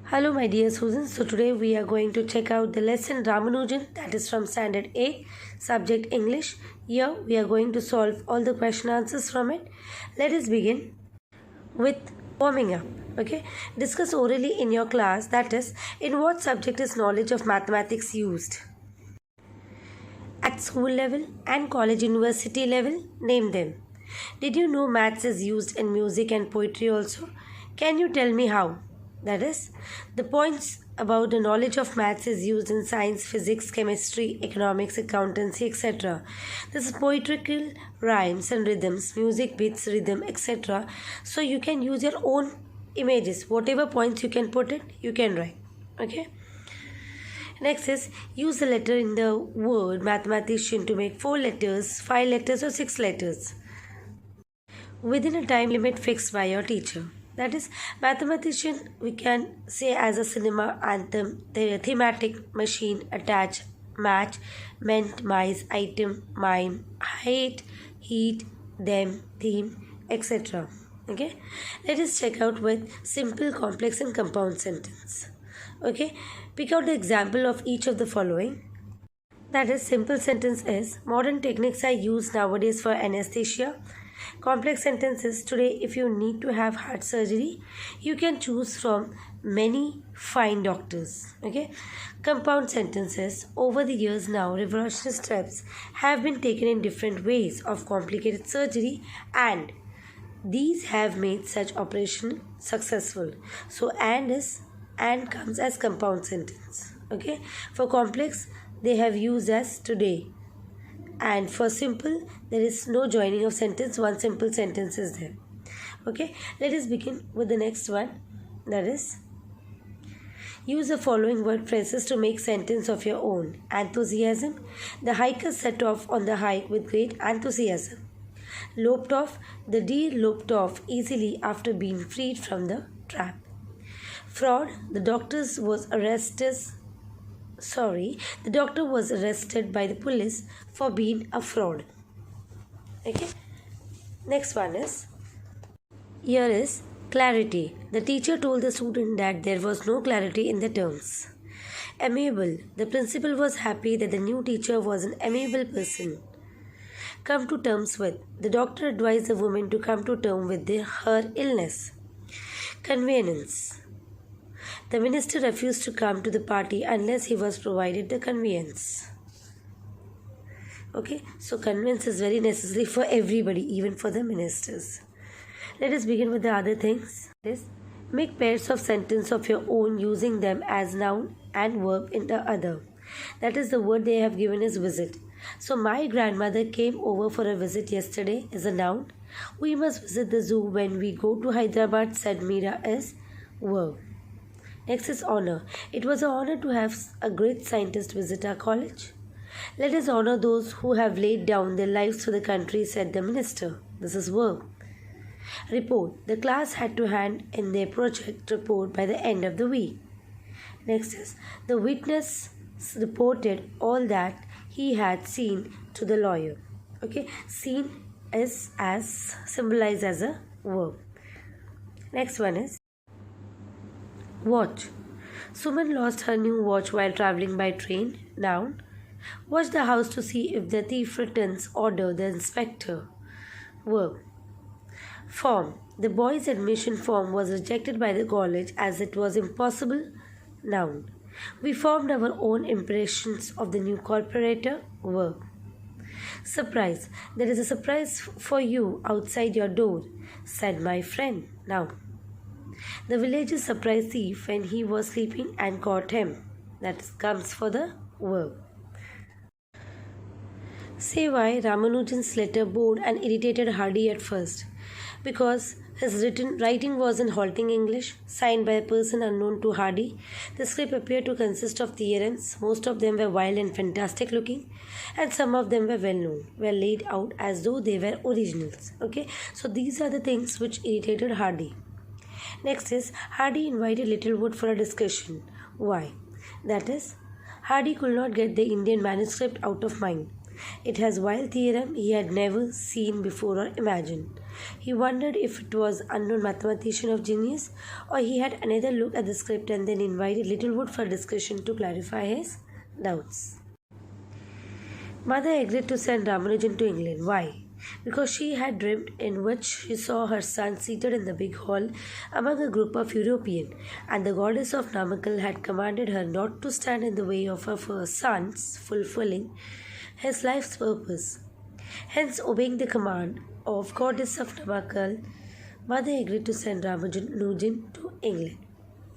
Hello my dear students, so today we are going to check out the lesson Ramanujan, that is from standard 8, subject English. Here we are going to solve all the question answers from it. Let us begin with warming up. Okay, discuss orally in your class, that is, in what subject is knowledge of mathematics used? At school level and college university level, name them. Did you know maths is used in music and poetry also? Can you tell me how? That is, the points about the knowledge of maths is used in science, physics, chemistry, economics, accountancy, etc. This is poetical rhymes and rhythms, music, beats, rhythm, etc. So you can use your own images. Whatever points you can put it, you can write. Okay. Next is use the letter in the word mathematician to make 4 letters, 5 letters or 6 letters within a time limit fixed by your teacher. That is, mathematician we can say as a cinema anthem, the thematic, machine, attach, match, meant, mice, item, mime, height, heat, them, theme, etc. Okay, let us check out with simple, complex and compound sentence. Okay, pick out the example of each of the following. That is, simple sentence is modern techniques are used nowadays for anesthesia. Complex sentences, today if you need to have heart surgery, you can choose from many fine doctors. Okay. Compound sentences, over the years now revolutionary steps have been taken in different ways of complicated surgery, and these have made such operation successful. So and comes as compound sentence. Okay. For complex, they have used as today. And for simple, there is no joining of sentence, one simple sentence is there. Okay, let us begin with the next one. That is, use the following word phrases to make sentence of your own. Enthusiasm, the hikers set off on the hike with great enthusiasm. Loped off, the deer loped off easily after being freed from the trap. Fraud, the doctor was arrested by the police for being a fraud. Okay. Next one is, here is clarity. The teacher told the student that there was no clarity in the terms. Amiable. The principal was happy that the new teacher was an amiable person. Come to terms with. The doctor advised the woman to come to terms with her illness. Convenience. The minister refused to come to the party unless he was provided the conveyance. Okay, so conveyance is very necessary for everybody, even for the ministers. Let us begin with the other things. This, make pairs of sentence of your own using them as noun and verb in the other. That is, the word they have given is visit. So my grandmother came over for a visit yesterday is a noun. We must visit the zoo when we go to Hyderabad, said Meera, is verb. Next is honor. It was an honor to have a great scientist visit our college. Let us honor those who have laid down their lives for the country, said the minister. This is verb. Report. The class had to hand in their project report by the end of the week. Next is, the witness reported all that he had seen to the lawyer. Okay, seen is as symbolized as a verb. Next one is watch. Suman lost her new watch while traveling by train. Noun. Watch the house to see if the thief returns. Order the inspector. Verb. Form. The boys' admission form was rejected by the college as it was impossible. Noun. We formed our own impressions of the new corporator. Verb. Surprise. There is a surprise for you outside your door, said my friend. Noun. The villagers surprised thief when he was sleeping and caught him. That comes for the verb. Say why Ramanujan's letter bored and irritated Hardy at first. Because his writing was in halting English, signed by a person unknown to Hardy. The script appeared to consist of theorems. Most of them were wild and fantastic looking, and some of them were well known, were laid out as though they were originals. Okay, so these are the things which irritated Hardy. Next is, Hardy invited Littlewood for a discussion. Why? That is, Hardy could not get the Indian manuscript out of mind. It has wild theorem he had never seen before or imagined. He wondered if it was unknown mathematician of genius, or he had another look at the script and then invited Littlewood for discussion to clarify his doubts. Mother agreed to send Ramanujan to England. Why? Because she had dreamed in which she saw her son seated in the big hall among a group of Europeans, and the goddess of Namakkal had commanded her not to stand in the way of her son's fulfilling his life's purpose. Hence, obeying the command of goddess of Namakkal, Mother agreed to send Ramanujan to England.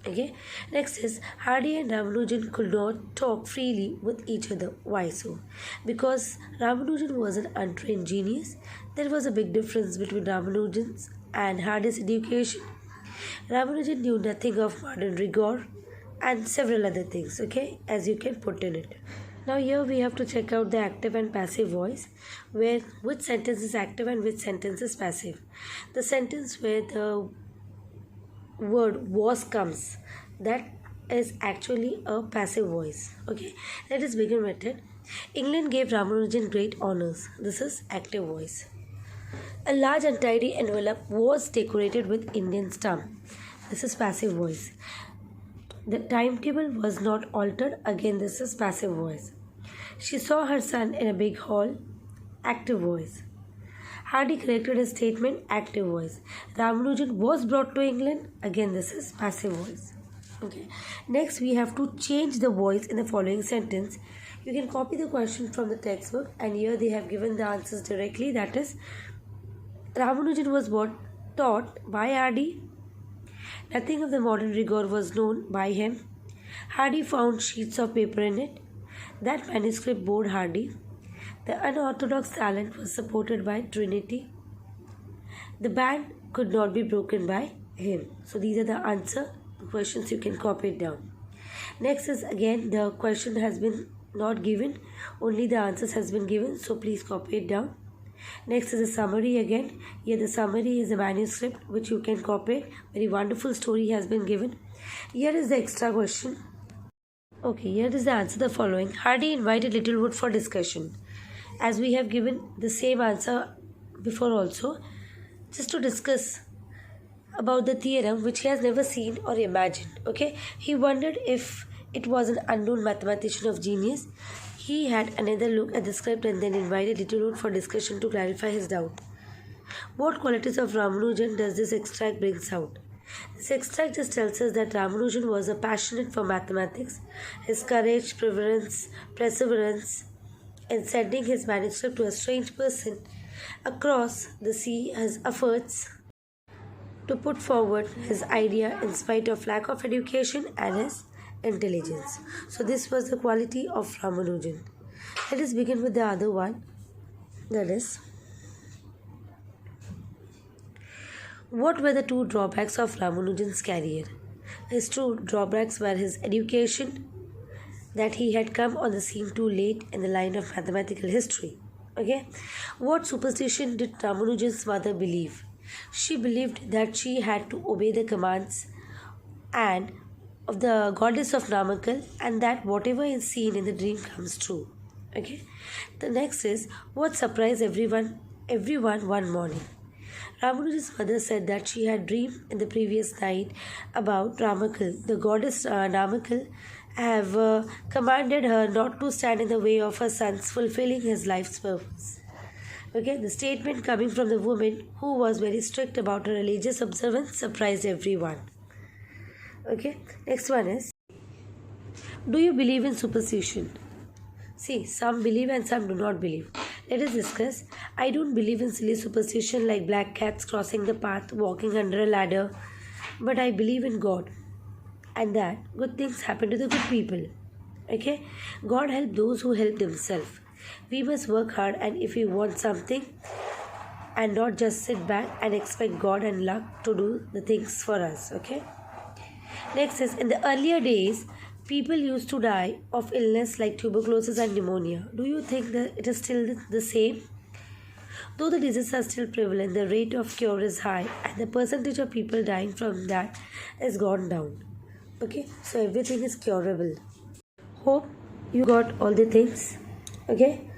Okay. Next is Hardy and Ramanujan could not talk freely with each other. Why so? Because Ramanujan was an untrained genius. There was a big difference between Ramanujan's and Hardy's education. Ramanujan knew nothing of modern rigor and several other things, okay, as you can put in it. Now here we have to check out the active and passive voice, where which sentence is active and which sentence is passive. The sentence where the word was comes, that is actually a passive voice. Okay, let us begin with it. England gave Ramanujan great honors. This is active voice. A large untidy envelope was decorated with Indian stamp. This is passive voice. The timetable was not altered. Again, this is passive voice. She saw her son in a big hall. Active voice. Hardy corrected his statement. Active voice. Ramanujan was brought to England. Again, this is passive voice. Okay. Next, we have to change the voice in the following sentence. You can copy the question from the textbook, and here they have given the answers directly. That is, Ramanujan was taught by Hardy. Nothing of the modern rigor was known by him. Hardy found sheets of paper in it. That manuscript bored Hardy. The unorthodox talent was supported by Trinity. The band could not be broken by him. So these are the answer questions. You can copy it down. Next is again the question has been not given. Only the answers has been given. So please copy it down. Next is a summary again. Here the summary is a manuscript which you can copy. Very wonderful story has been given. Here is the extra question. Okay, here is the answer the following. Hardy invited Littlewood for discussion. As we have given the same answer before also, just to discuss about the theorem which he has never seen or imagined. Okay, he wondered if it was an unknown mathematician of genius. He had another look at the script and then invited Littlewood for discussion to clarify his doubt. What qualities of Ramanujan does this extract brings out? This extract just tells us that Ramanujan was a passionate for mathematics. His courage, perseverance in sending his manuscript to a strange person across the sea, his efforts to put forward his idea in spite of lack of education and his intelligence. So this was the quality of Ramanujan. Let us begin with the other one. That is, what were the two drawbacks of Ramanujan's career? His two drawbacks were his education, that he had come on the scene too late in the line of mathematical history. Okay, what superstition did Ramanujan's mother believe? She believed that she had to obey the commands and of the goddess of Namakkal, and that whatever is seen in the dream comes true. Okay, the next is what surprised everyone one morning. Ramanujan's mother said that she had dreamed in the previous night about Namakkal. The goddess Namakkal have commanded her not to stand in the way of her son's fulfilling his life's purpose. Okay, the statement coming from the woman who was very strict about her religious observance surprised everyone. Okay, next one is, do you believe in superstition? See, some believe and some do not believe. Let us discuss. I don't believe in silly superstition like black cats crossing the path, walking under a ladder, but I believe in God, and that good things happen to the good people. Okay, God help those who help themselves. We must work hard, and if we want something, and not just sit back and expect God and luck to do the things for us. Okay, next is, in the earlier days people used to die of illness like tuberculosis and pneumonia. Do you think that it is still the same? Though the diseases are still prevalent, the rate of cure is high and the percentage of people dying from that has gone down. Okay, so everything is curable. Hope you got all the things. Okay,